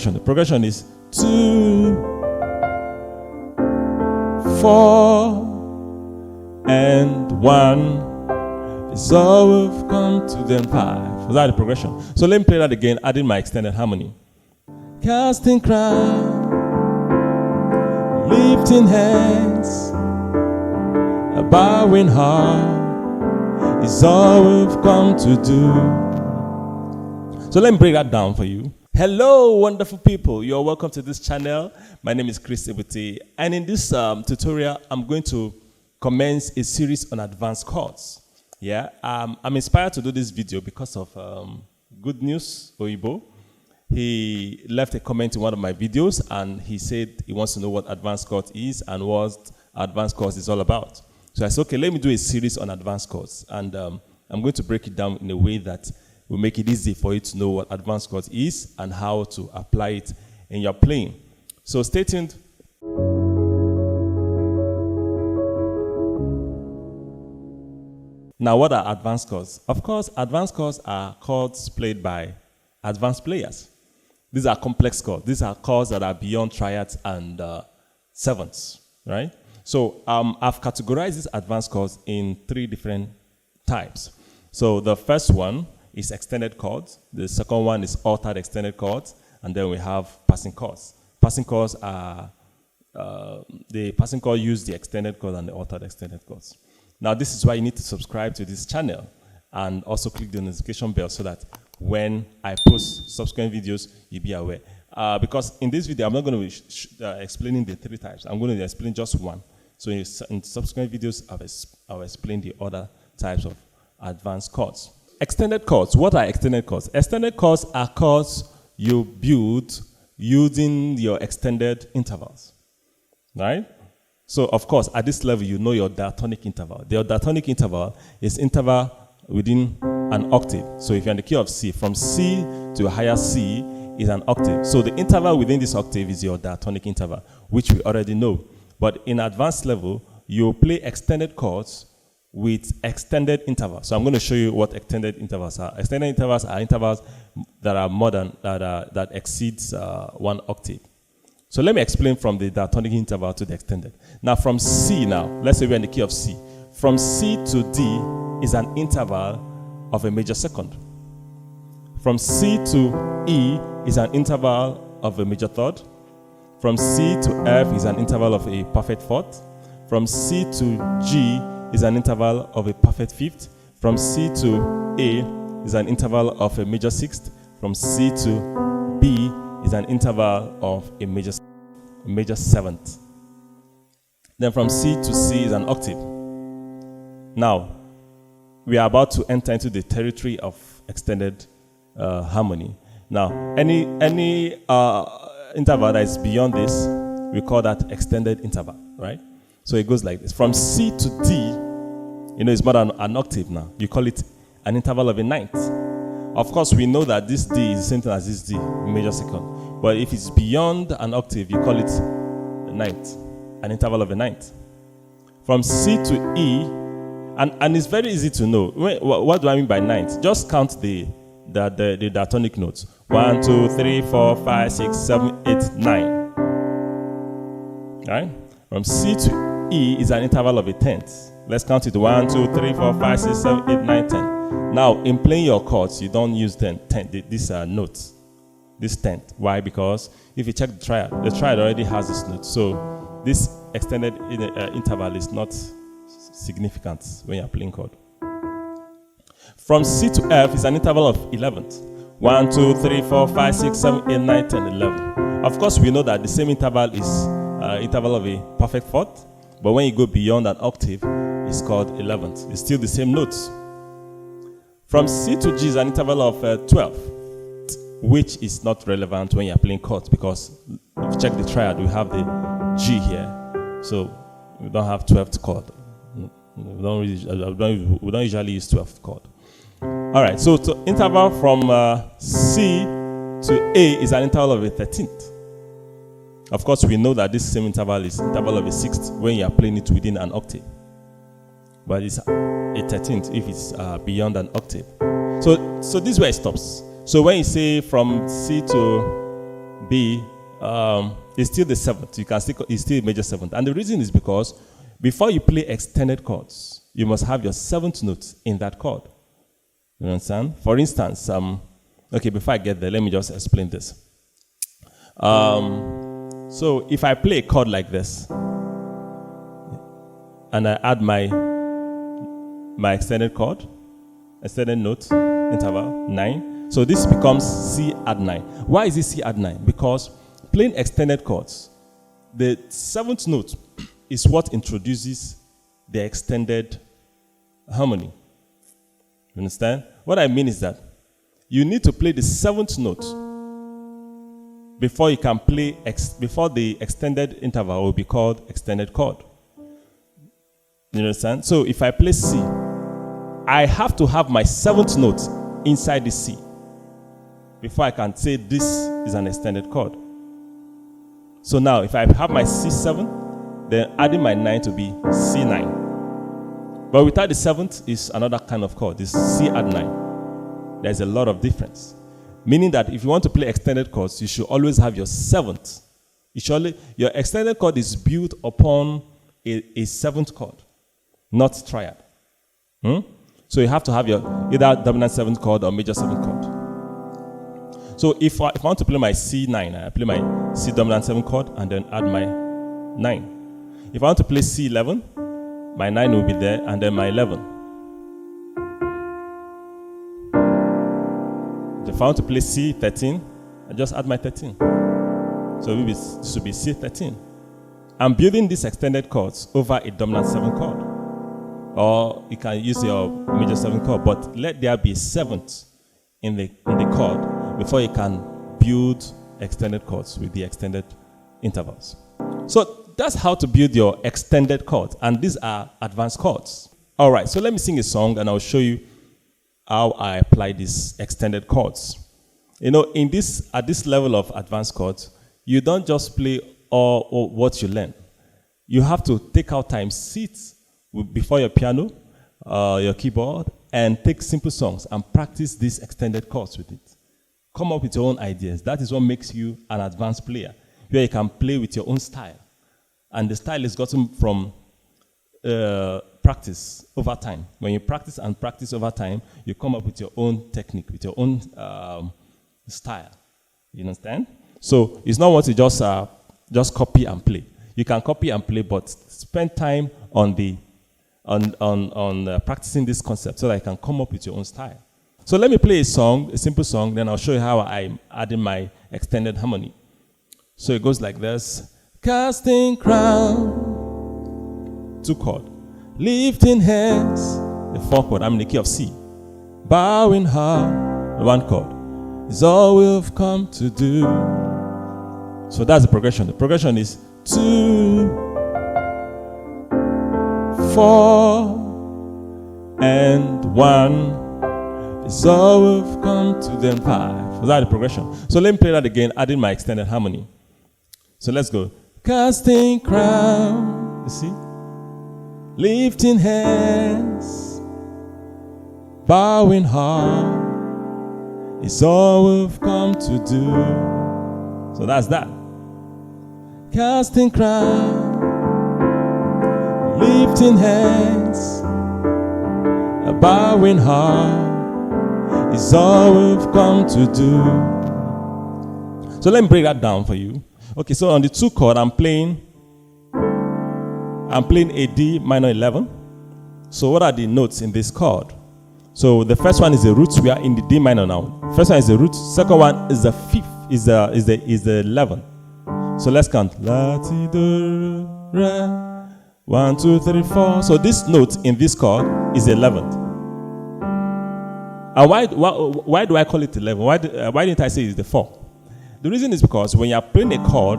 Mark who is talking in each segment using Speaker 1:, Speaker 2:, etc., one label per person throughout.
Speaker 1: The progression is 2, 4, and 1. It's all we've come to, then 5. Was that the progression? So let me play that again, adding my extended harmony. Casting crown, lifting hands, a bowing heart is all we've come to do. So let me break that down for you. Hello, wonderful people. You're welcome to this channel. My name is Ebute, and in this tutorial, I'm going to commence a series on advanced chords. Yeah, I'm inspired to do this video because of Good News Oyibo. He left a comment in one of my videos, and he said he wants to know what advanced chords is and what advanced chords is all about. So I said, okay, let me do a series on advanced chords, and I'm going to break it down in a way that will make it easy for you to know what advanced chords is and how to apply it in your playing. So stay tuned. Now, what are advanced chords? Of course, advanced chords are chords played by advanced players. These are complex chords. These are chords that are beyond triads and sevenths, right? So I've categorized these advanced chords in 3 different types. So the first one is extended chords. The second one is altered extended chords. And then we have passing chords. Passing chords are, the passing chord use the extended chord and the altered extended chords. Now, this is why you need to subscribe to this channel and also click the notification bell so that when I post subsequent videos, you'll be aware. Because in this video, I'm not going to be explaining the 3 types. I'm going to explain just one. So in subsequent videos, I'll explain the other types of advanced chords. Extended chords. What are extended chords? Extended chords are chords you build using your extended intervals, right? So, of course, at this level, you know your diatonic interval. The diatonic interval is interval within an octave. So if you're in the key of C, from C to a higher C is an octave. So the interval within this octave is your diatonic interval, which we already know. But in advanced level, you play extended chords with extended intervals. So I'm going to show you what extended intervals are. Extended intervals are intervals that are more than, that exceeds 1 octave. So let me explain from the diatonic interval to the extended. Now from C now, let's say we're in the key of C. From C to D is an interval of a major second. From C to E is an interval of a major third. From C to F is an interval of a perfect fourth. From C to G is an interval of a perfect fifth. From C to A is an interval of a major sixth. From C to B is an interval of a major seventh. Then from C to C is an octave. Now, we are about to enter into the territory of extended harmony. Now, any interval that is beyond this, we call that extended interval, right? So it goes like this. From C to D, you know, it's more than an octave now. You call it an interval of a ninth. Of course, we know that this D is the same thing as this D, major second. But if it's beyond an octave, you call it a ninth, an interval of a ninth. From C to E, and it's very easy to know. What do I mean by ninth? Just count the diatonic notes. 1, 2, 3, 4, 5, 6, 7, 8, 9. Right? From C to E is an interval of a tenth. Let's count it. 1, 2, 3, 4, 5, 6, 7, 8, 9, 10. Now, in playing your chords, you don't use these notes, this tenth. Why? Because if you check the triad already has this note. So this extended interval is not significant when you're playing chord. From C to F is an interval of 11th. 1, 2, 3, 4, 5, 6, 7, 8, 9, 10, 11. Of course, we know that the same interval is interval of a perfect fourth. But when you go beyond an octave, it's called 11th. It's still the same notes. From C to G is an interval of 12, which is not relevant when you're playing chords because if you check the triad, we have the G here. So we don't have 12th chord. We don't usually use 12th chord. All right, so to interval from C to A is an interval of a 13th. Of course, we know that this same interval is interval of a 6th when you are playing it within an octave. But it's a 13th if it's beyond an octave. So this is where it stops. So when you say from C to B is still the 7th. You can still, it's still a major 7th. And the reason is because before you play extended chords, you must have your 7th note in that chord. You understand? For instance, okay, before I get there, let me just explain this. So if I play a chord like this, and I add my extended chord, extended note, interval, 9. So this becomes C add 9. Why is it C add 9? Because playing extended chords, the 7th note is what introduces the extended harmony. You understand? What I mean is that you need to play the 7th note before you can play, before the extended interval will be called extended chord. You understand? So if I play C, I have to have my 7th note inside the C before I can say this is an extended chord. So now if I have my C7, then adding my 9 to be C9. But without the 7th is another kind of chord. It's C add 9. There's a lot of difference. Meaning that if you want to play extended chords, you should always have your 7th. Your extended chord is built upon a 7th chord, not triad. So you have to have your either dominant 7th chord or major 7th chord. So if I want to play my C9, I play my C dominant 7th chord and then add my 9. If I want to play C11, my 9 will be there and then my 11. If I want to play C13, I just add my 13. So this will be C13. I'm building these extended chords over a dominant 7th chord. Or you can use your major 7th chord, but let there be a 7th in the chord before you can build extended chords with the extended intervals. So that's how to build your extended chords, and these are advanced chords. All right, so let me sing a song and I'll show you how I apply these extended chords. You know, at this level of advanced chords, you don't just play all what you learn. You have to take out time, sit before your piano, your keyboard, and take simple songs and practice these extended chords with it. Come up with your own ideas. That is what makes you an advanced player, where you can play with your own style. And the style is gotten from practice over time. When you practice and practice over time, you come up with your own technique, with your own style. You understand? So it's not what you just copy and play. You can copy and play, but spend time on practicing this concept so that you can come up with your own style. So let me play a song, a simple song, then I'll show you how I'm adding my extended harmony. So it goes like this. Casting crown, 2 chord. Lifting hands, the 4 chord, I'm in the key of C. Bowing heart, 1 chord. Is all we've come to do. So that's the progression. The progression is 2, 4, and 1. Is all we've come to, then 5. So that's the progression. So let me play that again, adding my extended harmony. So let's go. Casting crown, you see? Lifting hands, bowing heart, is all we've come to do. So that's that. Casting crown, lifting hands, a bowing heart, is all we've come to do. So let me break that down for you. Okay, so on the 2 chord, I'm playing a D minor 11. So what are the notes in this chord? So the first one is the root. We are in the D minor now. First one is the root. Second one is the 5th. Is the 11. So let's count. La ti do re. 1, 2, 3, 4. So this note in this chord is 11th. And why do I call it 11? Why didn't I say it's the 4? The reason is because when you are playing a chord,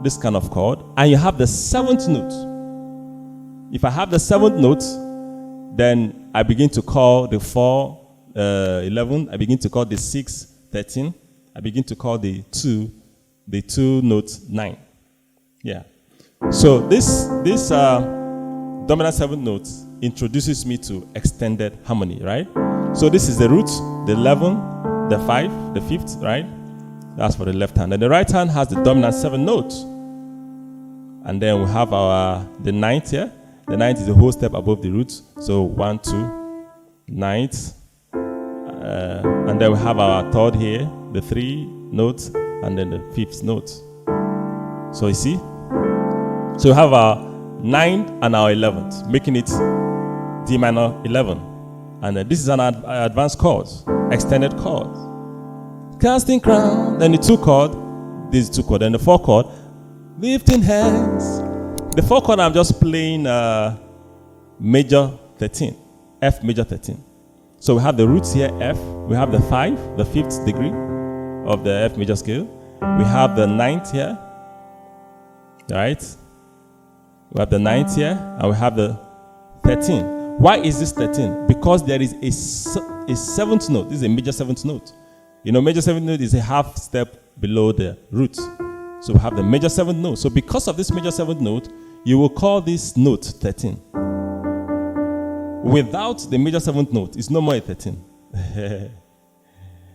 Speaker 1: this kind of chord, and you have the 7th note. If I have the 7th note, then I begin to call the 4, 11. I begin to call the 6, 13. I begin to call the 2 note 9. Yeah. So this dominant 7th note introduces me to extended harmony, right? So this is the root, the 11, the 5, the 5th, right? That's for the left hand. And the right hand has the dominant 7 note. And then we have the ninth here. The ninth is a whole step above the root. So 1, 2, ninth. And then we have our third here, the 3 notes, and then the 5th note. So you see? So we have our 9th and our 11th, making it D minor 11. And this is an advanced chord, extended chord. Casting crown, then the 2 chord, this 2 chord, and the 4 chord, lifting hands. The 4 chord I'm just playing major 13, F major 13. So we have the roots here, F. We have the 5, the 5th degree of the F major scale. We have the 9th here, right? We have the 9th here, and we have the 13. Why is this 13? Because there is a 7th note. This is a major 7th note. You know, major 7th note is a half step below the root. So we have the major 7th note. So because of this major 7th note, you will call this note 13. Without the major 7th note, it's no more a 13.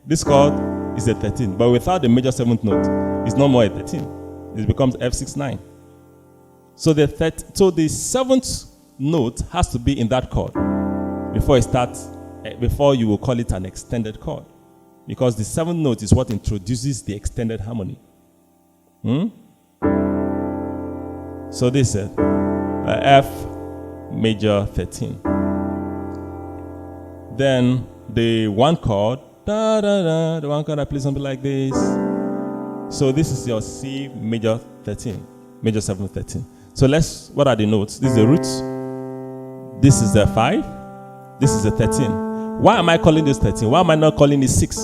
Speaker 1: This chord is a 13, but without the major 7th note, it's no more a 13. It becomes F69. So the 7th note has to be in that chord before you will call it an extended chord, because the 7th note is what introduces the extended harmony. So this is F major 13. Then the 1 chord, the 1 chord I play something like this. So this is your C major 13, major 7 13. So what are the notes? This is the root. This is the 5. This is the 13. Why am I calling this 13? Why am I not calling it 6?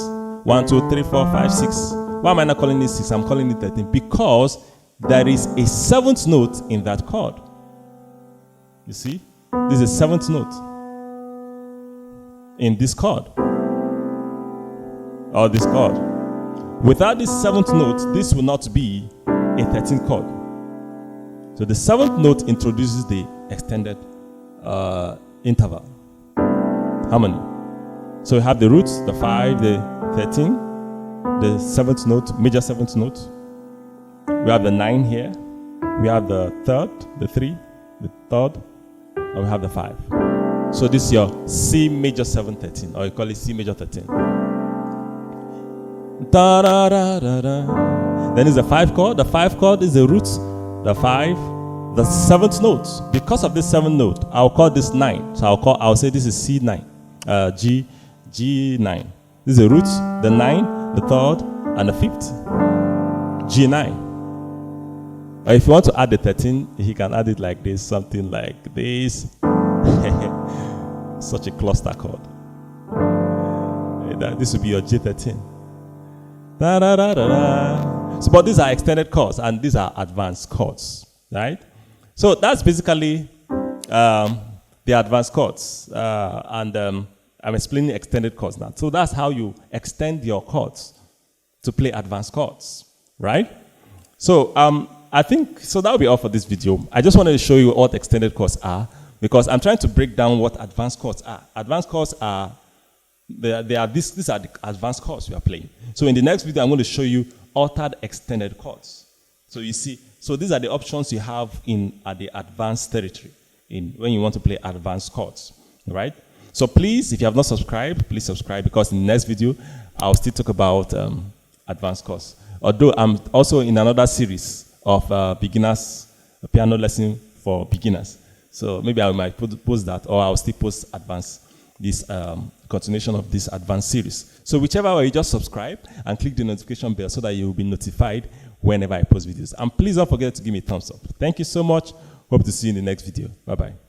Speaker 1: 1, 2, 3, 4, 5, 6. Why am I not calling it 6? I'm calling it 13 because there is a 7th note in that chord. You see? This is a 7th note in this chord. Or this chord. Without this 7th note, this will not be a 13th chord. So the 7th note introduces the extended interval harmony. So we have the roots, the 5, the 13, the 7th note, major 7th note. We have the 9 here. We have the 3rd, the 3, the 3rd, and we have the 5. So this is your C major 7 13, or you call it C major 13. Da, da, da, da, da. Then is the 5 chord. The 5 chord is the roots, the 5, the 7th note. Because of this 7th note, I'll call this 9. So I'll say this is C9, G9. This is the roots, the 9, the 3rd, and the 5th. G9. Or if you want to add the 13, he can add it like this, something like this. Such a cluster chord. This will be your G13. Da, da, da, da, da. So, but these are extended chords and these are advanced chords, right? So that's basically the advanced chords. I'm explaining extended chords now. So that's how you extend your chords to play advanced chords, right? So I think, so that will be all for this video. I just wanted to show you what extended chords are, because I'm trying to break down what advanced chords are. Advanced chords are, these are the advanced chords we are playing. So in the next video, I'm going to show you altered extended chords. So you see, so these are the options you have at the advanced territory when you want to play advanced chords, right? So please, if you have not subscribed, please subscribe, because in the next video, I'll still talk about advanced chords. Although I'm also in another series of beginners, a piano lesson for beginners. So maybe I might post that, or I'll still post this continuation of this advanced series. So whichever way, you just subscribe and click the notification bell so that you will be notified whenever I post videos. And please don't forget to give me a thumbs up. Thank you so much. Hope to see you in the next video. Bye-bye.